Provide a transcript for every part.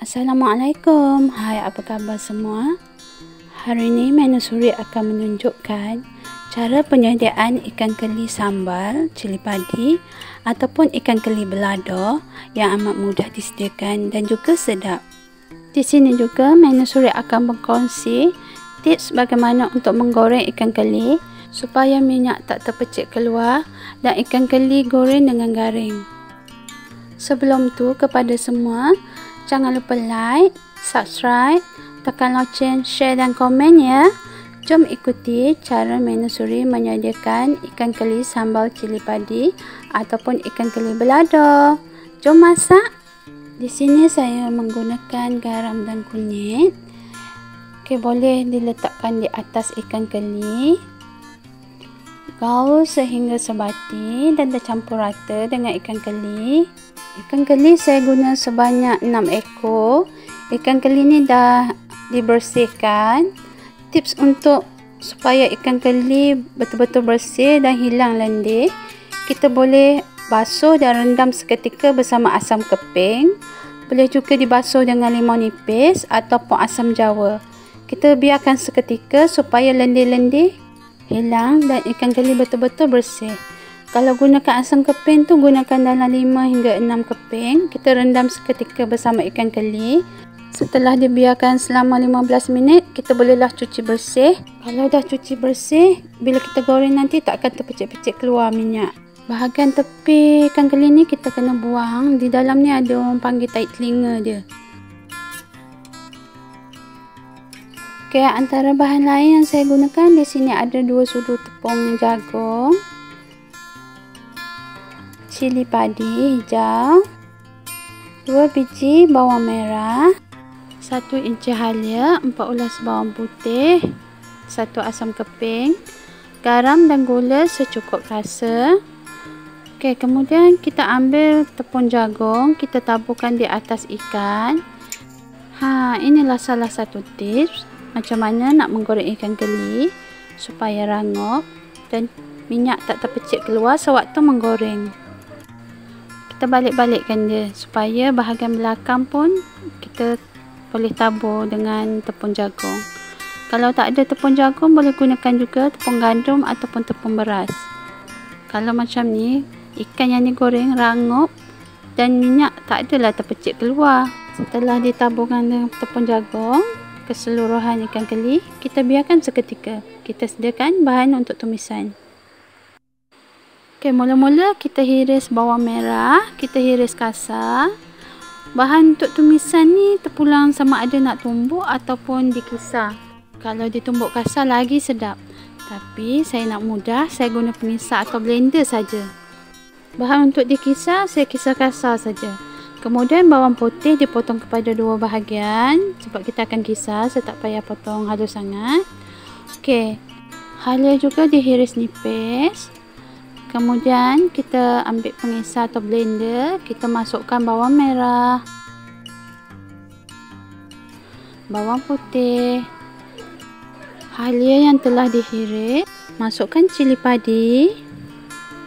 Assalamualaikum. Hai, apa khabar semua? Hari ini menu Suri akan menunjukkan cara penyediaan ikan keli sambal cili padi ataupun ikan keli belado yang amat mudah disediakan dan juga sedap. Di sini juga menu Suri akan berkongsi tips bagaimana untuk menggoreng ikan keli supaya minyak tak terpercik keluar dan ikan keli goreng dengan garing. Sebelum tu, kepada semua, jangan lupa like, subscribe, tekan loceng, share dan komen ya. Jom ikuti cara menu Suri menyediakan ikan keli sambal cili padi ataupun ikan keli belado. Jom masak. Di sini saya menggunakan garam dan kunyit. Okey, boleh diletakkan di atas ikan keli. Gaul sehingga sebati dan tercampur rata dengan ikan keli. Ikan keli saya guna sebanyak 6 ekor. Ikan keli ni dah dibersihkan. Tips untuk supaya ikan keli betul-betul bersih dan hilang lendir, kita boleh basuh dan rendam seketika bersama asam keping. Boleh juga dibasuh dengan limau nipis ataupun asam jawa. Kita biarkan seketika supaya lendir-lendir hilang dan ikan keli betul-betul bersih. Kalau gunakan asam keping tu, gunakan dalam 5 hingga 6 keping. Kita rendam seketika bersama ikan keli. Setelah dibiarkan selama 15 minit, kita bolehlah cuci bersih. Kalau dah cuci bersih, bila kita goreng nanti tak akan terpecik-pecik keluar minyak. Bahagian tepi ikan keli ni kita kena buang. Di dalam ni ada orang panggil tahi telinga dia. Okey, antara bahan lain yang saya gunakan di sini ada 2 sudu tepung jagung, cili padi hijau, 2 biji bawang merah, 1 inci halia, 4 ulas bawang putih, 1 asam keping, garam dan gula secukup rasa. Okey, kemudian kita ambil tepung jagung, kita taburkan di atas ikan. Inilah salah satu tips macam mana nak menggoreng ikan keli supaya rangup dan minyak tak terpercik keluar sewaktu menggoreng. Kita balik-balikkan dia supaya bahagian belakang pun kita boleh tabur dengan tepung jagung. Kalau tak ada tepung jagung, boleh gunakan juga tepung gandum ataupun tepung beras. Kalau macam ni, ikan yang digoreng rangup dan minyak tak adalah terpercik keluar. Setelah ditaburkan dengan tepung jagung keseluruhan ikan keli, kita biarkan seketika. Kita sediakan bahan untuk tumisan. Okey, mula-mula kita hiris bawang merah, kita hiris kasar. Bahan untuk tumisan ni terpulang sama ada nak tumbuk ataupun dikisar. Kalau ditumbuk kasar lagi sedap. Tapi saya nak mudah, saya guna pengisar atau blender saja. Bahan untuk dikisar, saya kisar kasar saja. Kemudian bawang putih dipotong kepada 2 bahagian sebab kita akan kisar, saya tak payah potong halus sangat. Okey, halia juga dihiris nipis. Kemudian kita ambil pengisar atau blender, kita masukkan bawang merah, bawang putih, halia yang telah dihiris, masukkan cili padi.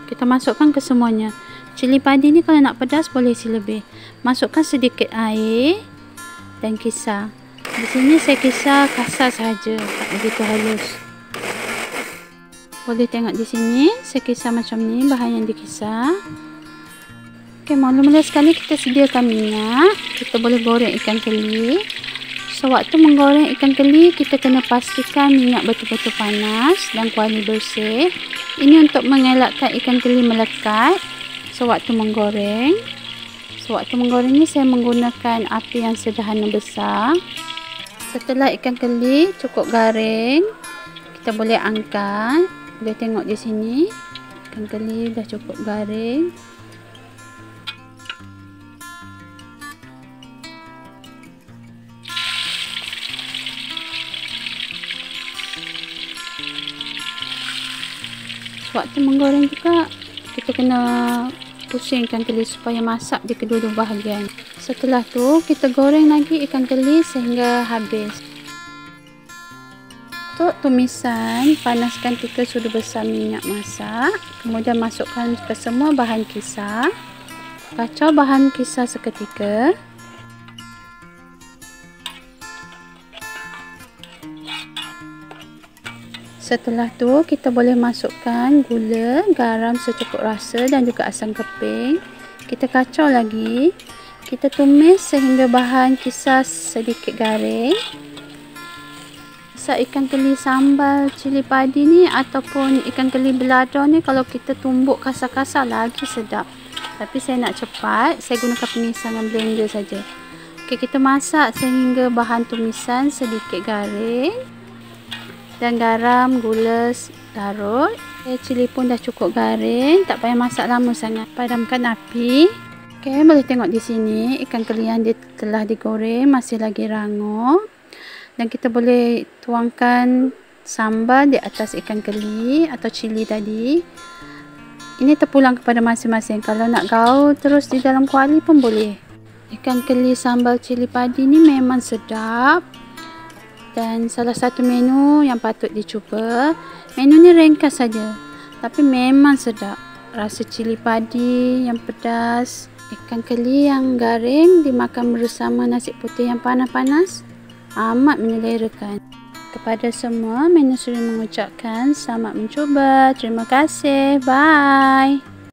Kita masukkan ke semuanya. Cili padi ni kalau nak pedas boleh isi lebih. Masukkan sedikit air dan kisar. Di sini saya kisar kasar saja, tak begitu halus. Boleh tengok di sini, saya kisar macam ni bahan yang dikisar. Okey, mula-mula sekali kita sediakan minyak. Kita boleh goreng ikan keli. Sewaktu menggoreng ikan keli, kita kena pastikan minyak betul-betul panas dan kuali bersih. Ini untuk mengelakkan ikan keli melekat sewaktu menggoreng. Sewaktu menggoreng ni saya menggunakan api yang sederhana besar. Setelah ikan keli cukup garing, kita boleh angkat. Boleh tengok di sini, ikan keli dah cukup garing. Sewaktu menggoreng juga, kita kena pusing ikan keli supaya masak di kedua-dua bahagian. Setelah tu, kita goreng lagi ikan keli sehingga habis. Untuk tumisan, panaskan 3 sudu besar minyak masak. Kemudian masukkan ke semua bahan kisar. Kacau bahan kisar seketika. Setelah tu kita boleh masukkan gula, garam secukup rasa dan juga asam keping. Kita kacau lagi. Kita tumis sehingga bahan kisar sedikit garing. Masak ikan keli sambal cili padi ni ataupun ikan keli belado ni, kalau kita tumbuk kasar-kasar lagi sedap. Tapi saya nak cepat, saya gunakan penisan dan blender saja. Okey, kita masak sehingga bahan tumisan sedikit garing. Dan garam, gula larut. Cili pun dah cukup garing, tak payah masak lama sangat. Padamkan api. Okey, boleh tengok di sini ikan keli yang dia telah digoreng masih lagi rangup. Dan kita boleh tuangkan sambal di atas ikan keli atau cili tadi. Ini terpulang kepada masing-masing. Kalau nak gaul terus di dalam kuali pun boleh. Ikan keli sambal cili padi ni memang sedap. Dan salah satu menu yang patut dicuba. Menu ni ringkas saja, tapi memang sedap. Rasa cili padi yang pedas, ikan keli yang garing dimakan bersama nasi putih yang panas-panas, amat menyelerakan. Kepada semua, Maenasuri mengucapkan selamat mencuba. Terima kasih. Bye.